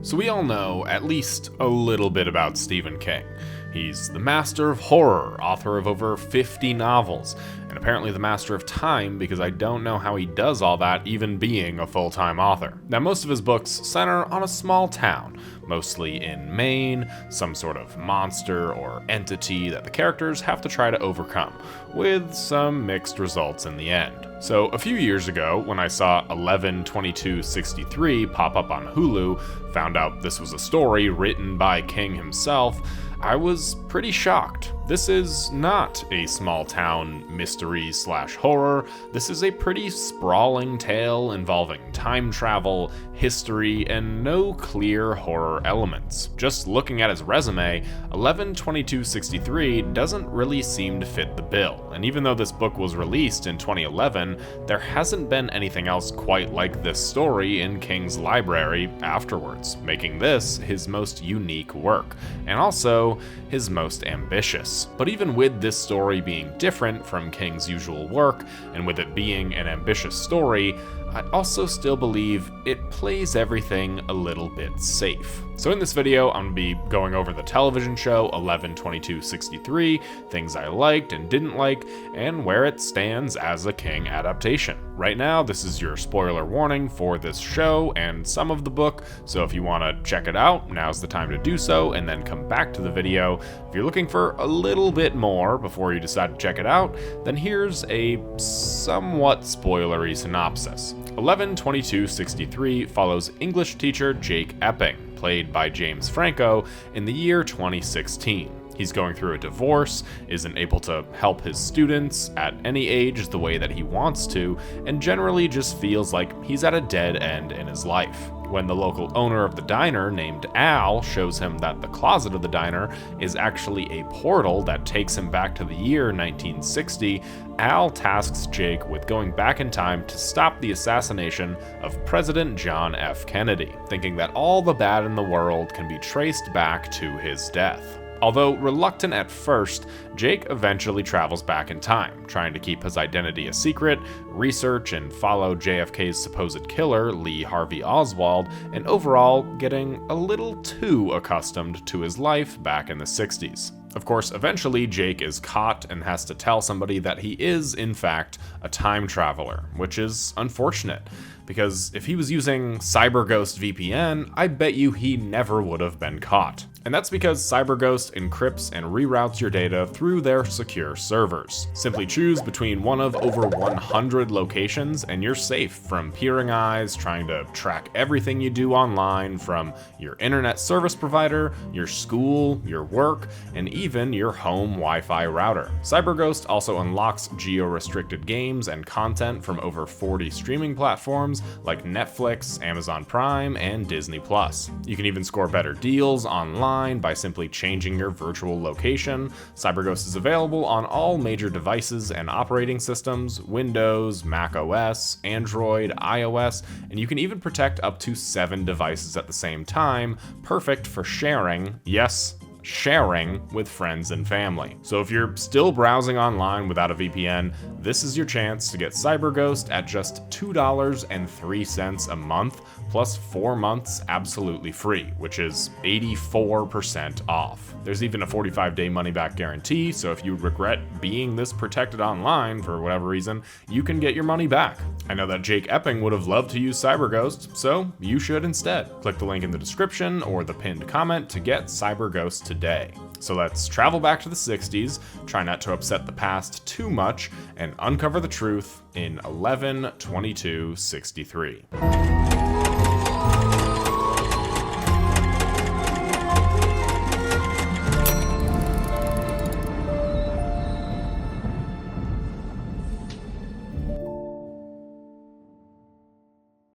So we all know at least a little bit about Stephen King. He's the master of horror, author of over 50 novels, and apparently the master of time because I don't know how he does all that even being a full-time author. Now most of his books center on a small town, mostly in Maine, some sort of monster or entity that the characters have to try to overcome, with some mixed results in the end. So a few years ago, when I saw 11/22/63 pop up on Hulu, found out this was a story written by King himself, I was pretty shocked. This is not a small town mystery/horror. This is a pretty sprawling tale involving time travel, history, and no clear horror elements. Just looking at his resume, 11/22/63 doesn't really seem to fit the bill, and even though this book was released in 2011, there hasn't been anything else quite like this story in King's library afterwards, making this his most unique work, and also his most ambitious. But even with this story being different from King's usual work, and with it being an ambitious story, I also still believe it plays everything a little bit safe. So in this video, I'm gonna be going over the television show 11/22/63, things I liked and didn't like, and where it stands as a King adaptation. Right now, this is your spoiler warning for this show and some of the book, so if you wanna check it out, now's the time to do so, and then come back to the video. If you're looking for a little bit more before you decide to check it out, then here's a somewhat spoilery synopsis. 11/22/63 follows English teacher Jake Epping, played by James Franco, in the year 2016. He's going through a divorce, isn't able to help his students at any age the way that he wants to, and generally just feels like he's at a dead end in his life. When the local owner of the diner, named Al, shows him that the closet of the diner is actually a portal that takes him back to the year 1960, Al tasks Jake with going back in time to stop the assassination of President John F. Kennedy, thinking that all the bad in the world can be traced back to his death. Although reluctant at first, Jake eventually travels back in time, trying to keep his identity a secret, research and follow JFK's supposed killer, Lee Harvey Oswald, and overall getting a little too accustomed to his life back in the 60s. Of course, eventually Jake is caught and has to tell somebody that he is, in fact, a time traveler, which is unfortunate, because if he was using CyberGhost VPN, I bet you he never would have been caught. And that's because CyberGhost encrypts and reroutes your data through their secure servers. Simply choose between one of over 100 locations and you're safe from peering eyes trying to track everything you do online, from your internet service provider, your school, your work, and even your home Wi-Fi router. CyberGhost also unlocks geo-restricted games and content from over 40 streaming platforms like Netflix, Amazon Prime, and Disney+. You can even score better deals online by simply changing your virtual location. CyberGhost is available on all major devices and operating systems: Windows, Mac OS, Android, iOS, and you can even protect up to 7 devices at the same time, perfect for sharing, yes, sharing with friends and family. So if you're still browsing online without a VPN, this is your chance to get CyberGhost at just $2.03 a month, plus 4 months absolutely free, which is 84% off. There's even a 45-day money-back guarantee, so if you regret being this protected online for whatever reason, you can get your money back. I know that Jake Epping would have loved to use CyberGhost, so you should instead. Click the link in the description or the pinned comment to get CyberGhost today. So let's travel back to the 60s, try not to upset the past too much, and uncover the truth in 11/22/63.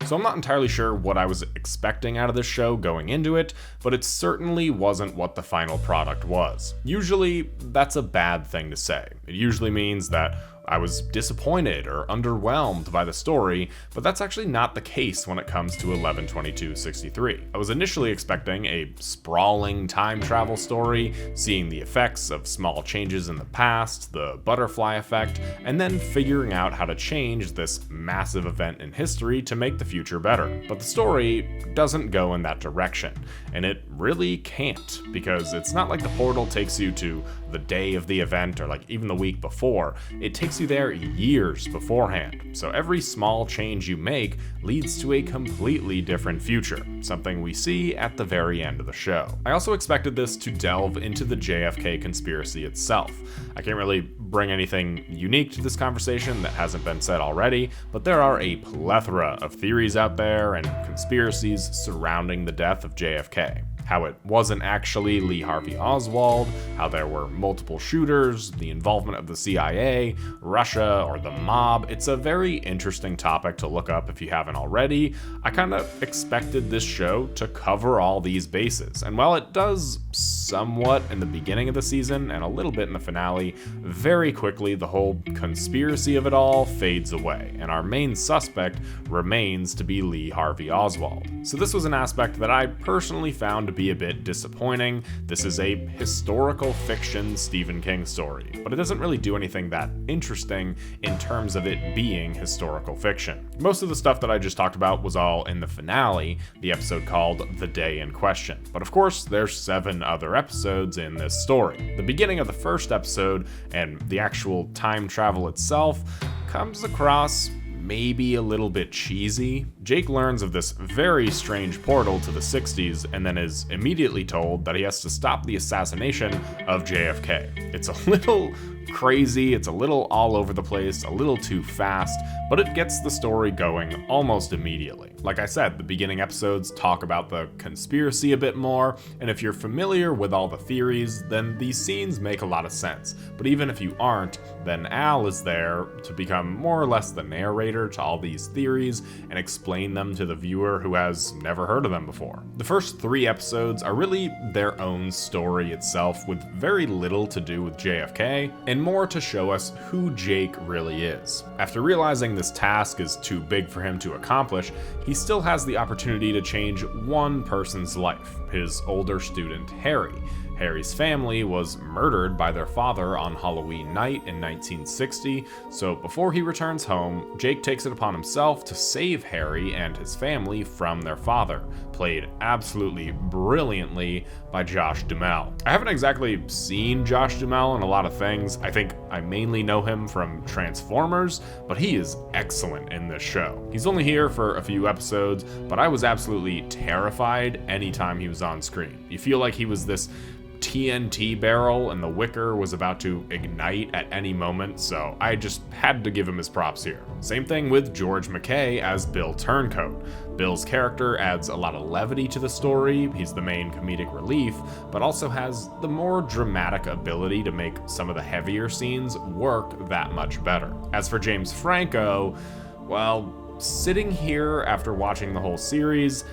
So I'm not entirely sure what I was expecting out of this show going into it, but it certainly wasn't what the final product was. Usually, that's a bad thing to say. It usually means that I was disappointed or underwhelmed by the story, but that's actually not the case when it comes to 11/22/63. I was initially expecting a sprawling time travel story, seeing the effects of small changes in the past, the butterfly effect, and then figuring out how to change this massive event in history to make the future better. But the story doesn't go in that direction, and it really can't, because it's not like the portal takes you to the day of the event or like even the week before. It takes you there years beforehand. So every small change you make leads to a completely different future, something we see at the very end of the show. I also expected this to delve into the JFK conspiracy itself. I can't really bring anything unique to this conversation that hasn't been said already, but there are a plethora of theories out there and conspiracies surrounding the death of JFK. How it wasn't actually Lee Harvey Oswald, how there were multiple shooters, the involvement of the CIA, Russia, or the mob. It's a very interesting topic to look up if you haven't already. I kind of expected this show to cover all these bases, and while it does somewhat in the beginning of the season and a little bit in the finale, very quickly the whole conspiracy of it all fades away, and our main suspect remains to be Lee Harvey Oswald. So this was an aspect that I personally found to be a bit disappointing. This is a historical fiction Stephen King story, but it doesn't really do anything that interesting in terms of it being historical fiction. Most of the stuff that I just talked about was all in the finale, the episode called The Day in Question. But of course, there's 7 other episodes in this story. The beginning of the first episode and the actual time travel itself comes across maybe a little bit cheesy. Jake learns of this very strange portal to the 60s and then is immediately told that he has to stop the assassination of JFK. It's a little crazy, it's a little all over the place, a little too fast, but it gets the story going almost immediately. Like I said, the beginning episodes talk about the conspiracy a bit more, and if you're familiar with all the theories, then these scenes make a lot of sense. But even if you aren't, then Al is there to become more or less the narrator to all these theories and explain them to the viewer who has never heard of them before. The first 3 episodes are really their own story itself, with very little to do with JFK, and more to show us who Jake really is. After realizing this task is too big for him to accomplish, he still has the opportunity to change one person's life, his older student, Harry. Harry's family was murdered by their father on Halloween night in 1960, so before he returns home, Jake takes it upon himself to save Harry and his family from their father, played absolutely brilliantly by Josh Duhamel. I haven't exactly seen Josh Duhamel in a lot of things. I think I mainly know him from Transformers, but he is excellent in this show. He's only here for a few episodes, but I was absolutely terrified anytime he was on screen. You feel like he was this TNT barrel and the wicker was about to ignite at any moment, so I just had to give him his props here. Same thing with George McKay as Bill Turncoat. Bill's character adds a lot of levity to the story, he's the main comedic relief, but also has the more dramatic ability to make some of the heavier scenes work that much better. As for James Franco, well, sitting here after watching the whole series,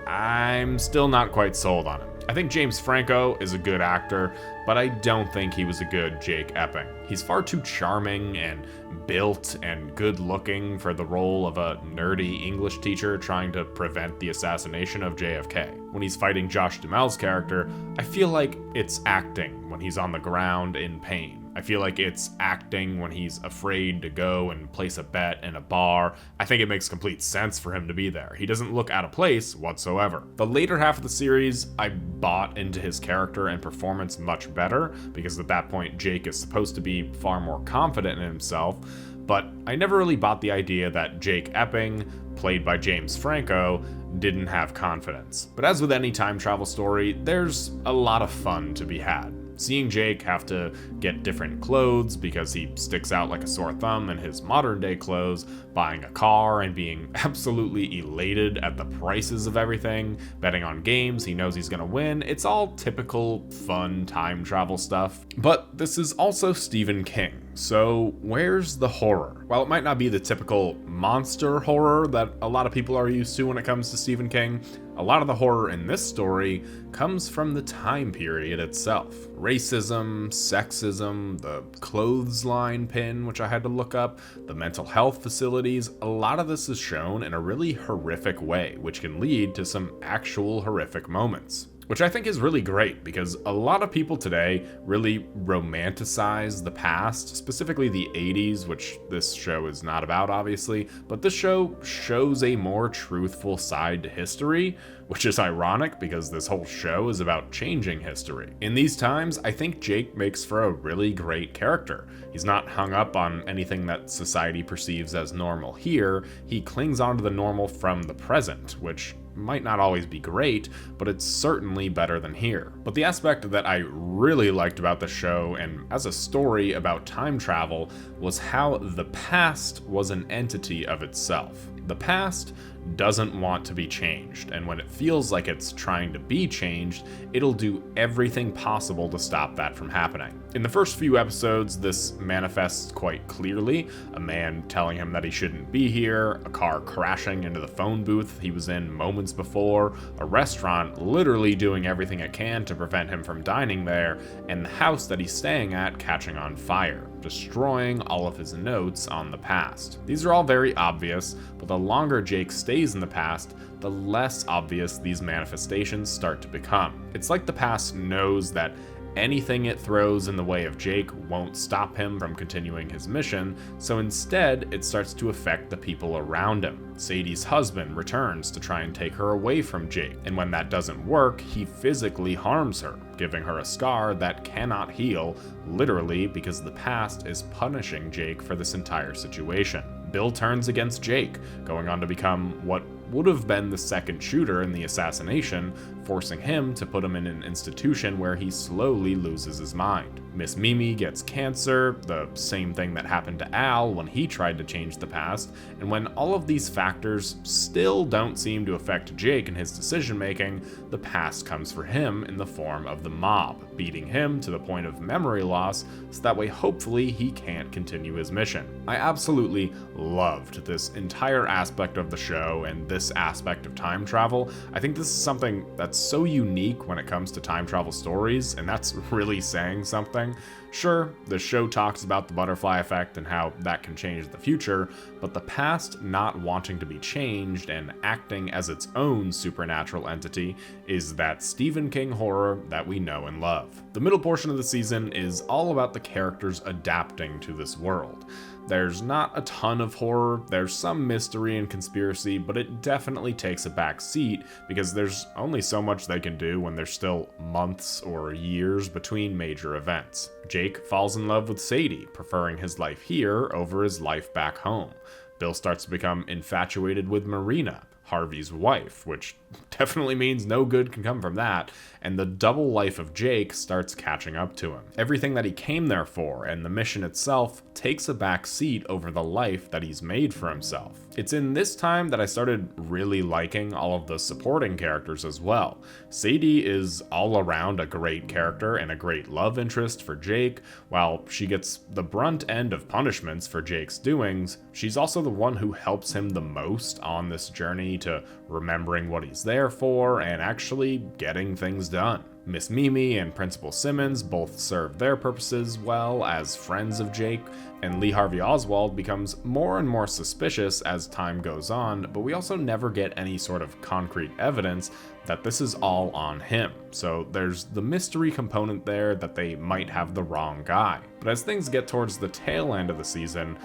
I'm still not quite sold on him. I think James Franco is a good actor, but I don't think he was a good Jake Epping. He's far too charming and built and good looking for the role of a nerdy English teacher trying to prevent the assassination of JFK. When he's fighting Josh Duhamel's character, I feel like it's acting when he's on the ground in pain. I feel like it's acting when he's afraid to go and place a bet in a bar. I think it makes complete sense for him to be there. He doesn't look out of place whatsoever. The later half of the series, I bought into his character and performance much better, because at that point Jake is supposed to be far more confident in himself, but I never really bought the idea that Jake Epping, played by James Franco, didn't have confidence. But as with any time travel story, there's a lot of fun to be had. Seeing Jake have to get different clothes because he sticks out like a sore thumb in his modern day clothes, buying a car and being absolutely elated at the prices of everything, betting on games he knows he's gonna win. It's all typical fun time travel stuff. But this is also Stephen King, so where's the horror? While it might not be the typical monster horror that a lot of people are used to when it comes to Stephen King, a lot of the horror in this story comes from the time period itself. Racism, sexism, the clothesline pin, which I had to look up, the mental health facilities, a lot of this is shown in a really horrific way, which can lead to some actual horrific moments. Which I think is really great because a lot of people today really romanticize the past, specifically the 80s, which this show is not about, obviously, but this show shows a more truthful side to history, which is ironic because this whole show is about changing history. In these times, I think Jake makes for a really great character. He's not hung up on anything that society perceives as normal here. He clings onto the normal from the present, which might not always be great, but it's certainly better than here. But the aspect that I really liked about the show, and as a story about time travel, was how the past was an entity of itself. The past doesn't want to be changed, and when it feels like it's trying to be changed, it'll do everything possible to stop that from happening. In the first few episodes, this manifests quite clearly. A man telling him that he shouldn't be here, a car crashing into the phone booth he was in moments before, a restaurant literally doing everything it can to prevent him from dining there, and the house that he's staying at catching on fire, destroying all of his notes on the past. These are all very obvious, but the longer Jake stays in the past, the less obvious these manifestations start to become. It's like the past knows that anything it throws in the way of Jake won't stop him from continuing his mission, so instead it starts to affect the people around him. Sadie's husband returns to try and take her away from Jake, and when that doesn't work, he physically harms her, giving her a scar that cannot heal, literally because the past is punishing Jake for this entire situation. Bill turns against Jake, going on to become what would have been the second shooter in the assassination, forcing him to put him in an institution where he slowly loses his mind. Miss Mimi gets cancer, the same thing that happened to Al when he tried to change the past, and when all of these factors still don't seem to affect Jake in his decision-making, the past comes for him in the form of the mob, beating him to the point of memory loss, so that way hopefully he can't continue his mission. I absolutely loved this entire aspect of the show and this aspect of time travel. I think this is something that's so unique when it comes to time travel stories, and that's really saying something. Sure, the show talks about the butterfly effect and how that can change the future, but the past not wanting to be changed and acting as its own supernatural entity is that Stephen King horror that we know and love. The middle portion of the season is all about the characters adapting to this world. There's not a ton of horror, there's some mystery and conspiracy, but it definitely takes a back seat because there's only so much they can do when there's still months or years between major events. Jake falls in love with Sadie, preferring his life here over his life back home. Bill starts to become infatuated with Marina, Harvey's wife, which definitely means no good can come from that, and the double life of Jake starts catching up to him. Everything that he came there for and the mission itself takes a back seat over the life that he's made for himself. It's in this time that I started really liking all of the supporting characters as well. Sadie is all around a great character and a great love interest for Jake. While she gets the brunt end of punishments for Jake's doings, she's also the one who helps him the most on this journey to remembering what he's there for and actually getting things done. Miss Mimi and Principal Simmons both serve their purposes well as friends of Jake, and Lee Harvey Oswald becomes more and more suspicious as time goes on, but we also never get any sort of concrete evidence that this is all on him. So there's the mystery component there that they might have the wrong guy. But as things get towards the tail end of the season,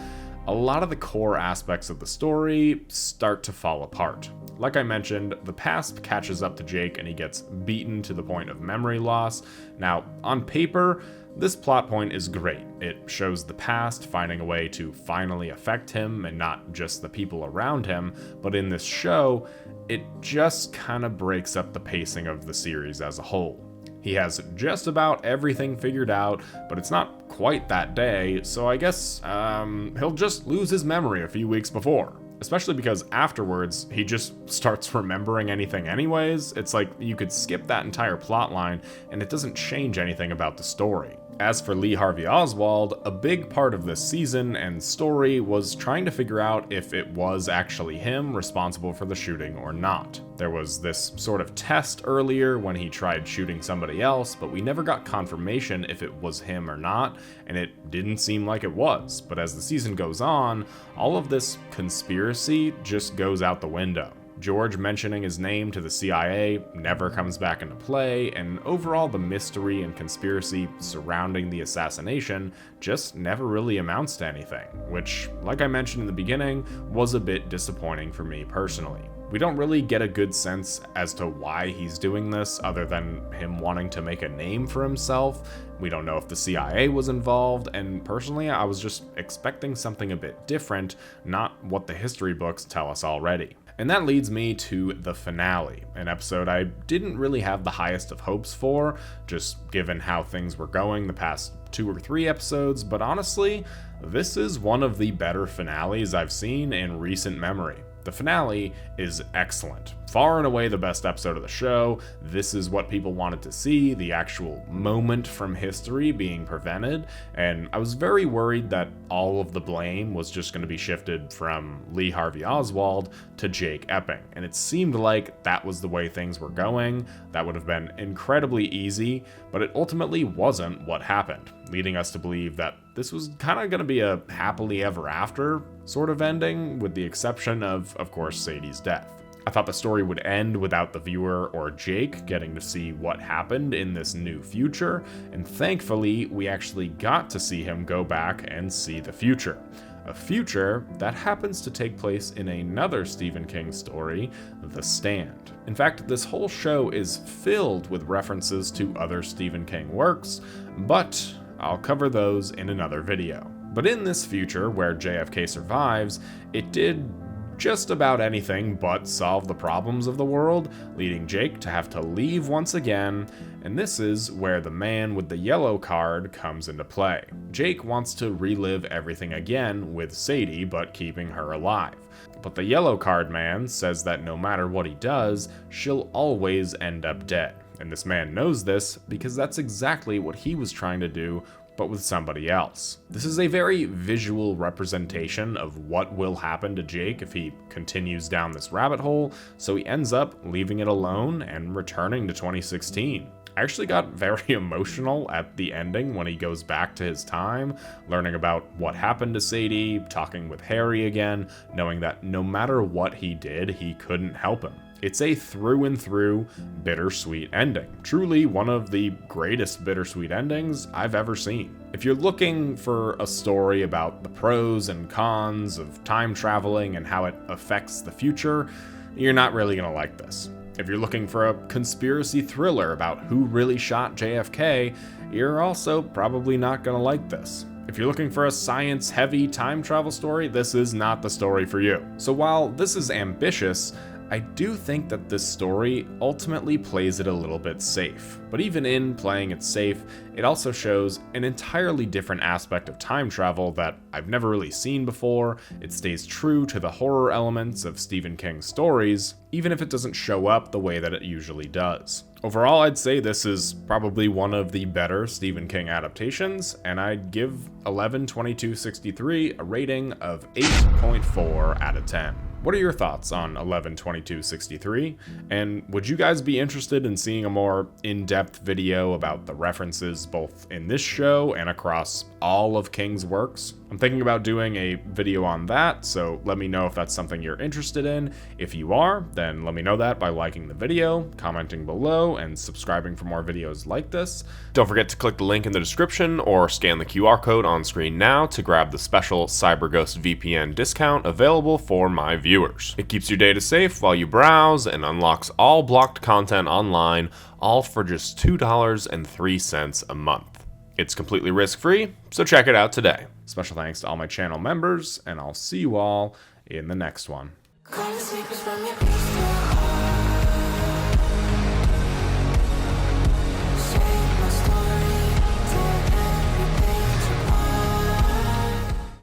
a lot of the core aspects of the story start to fall apart. Like I mentioned, the past catches up to Jake and he gets beaten to the point of memory loss. Now, on paper, this plot point is great. It shows the past finding a way to finally affect him and not just the people around him, but in this show, it just kind of breaks up the pacing of the series as a whole. He has just about everything figured out, but it's not quite that day, so I guess he'll just lose his memory a few weeks before. Especially because afterwards, he just starts remembering anything anyways. It's like you could skip that entire plot line and it doesn't change anything about the story. As for Lee Harvey Oswald, a big part of this season and story was trying to figure out if it was actually him responsible for the shooting or not. There was this sort of test earlier when he tried shooting somebody else, but we never got confirmation if it was him or not, and it didn't seem like it was. But as the season goes on, all of this conspiracy just goes out the window. George mentioning his name to the CIA never comes back into play, and overall the mystery and conspiracy surrounding the assassination just never really amounts to anything, which, like I mentioned in the beginning, was a bit disappointing for me personally. We don't really get a good sense as to why he's doing this other than him wanting to make a name for himself. We don't know if the CIA was involved, and personally I was just expecting something a bit different, not what the history books tell us already. And that leads me to the finale, an episode I didn't really have the highest of hopes for, just given how things were going the past 2 or 3 episodes, but honestly, this is one of the better finales I've seen in recent memory. The finale is excellent. Far and away the best episode of the show. This is what people wanted to see, the actual moment from history being prevented, and I was very worried that all of the blame was just going to be shifted from Lee Harvey Oswald to Jake Epping, and it seemed like that was the way things were going. That would have been incredibly easy, but it ultimately wasn't what happened, leading us to believe that this was kind of going to be a happily ever after sort of ending, with the exception of course, Sadie's death. I thought the story would end without the viewer or Jake getting to see what happened in this new future, and thankfully we actually got to see him go back and see the future. A future that happens to take place in another Stephen King story, The Stand. In fact, this whole show is filled with references to other Stephen King works, but I'll cover those in another video. But in this future, where JFK survives, it did just about anything but solve the problems of the world, leading Jake to have to leave once again, and this is where the man with the yellow card comes into play. Jake wants to relive everything again with Sadie, but keeping her alive. But the yellow card man says that no matter what he does, she'll always end up dead. And this man knows this because that's exactly what he was trying to do, but with somebody else. This is a very visual representation of what will happen to Jake if he continues down this rabbit hole, so he ends up leaving it alone and returning to 2016. I actually got very emotional at the ending when he goes back to his time, learning about what happened to Sadie, talking with Harry again, knowing that no matter what he did, he couldn't help him. It's a through and through bittersweet ending. Truly one of the greatest bittersweet endings I've ever seen. If you're looking for a story about the pros and cons of time traveling and how it affects the future, you're not really gonna like this. If you're looking for a conspiracy thriller about who really shot JFK, you're also probably not gonna like this. If you're looking for a science-heavy time travel story, this is not the story for you. So while this is ambitious, I do think that this story ultimately plays it a little bit safe. But even in playing it safe, it also shows an entirely different aspect of time travel that I've never really seen before. It stays true to the horror elements of Stephen King's stories, even if it doesn't show up the way that it usually does. Overall, I'd say this is probably one of the better Stephen King adaptations, and I'd give 11/22/63 a rating of 8.4 out of 10. What are your thoughts on 11/22/63? And would you guys be interested in seeing a more in-depth video about the references both in this show and across all of King's works? I'm thinking about doing a video on that, so let me know if that's something you're interested in. If you are, then let me know that by liking the video, commenting below, and subscribing for more videos like this. Don't forget to click the link in the description or scan the QR code on screen now to grab the special CyberGhost VPN discount available for my viewers. It keeps your data safe while you browse and unlocks all blocked content online, all for just $2.03 a month. It's completely risk-free, so check it out today. Special thanks to all my channel members, and I'll see you all in the next one.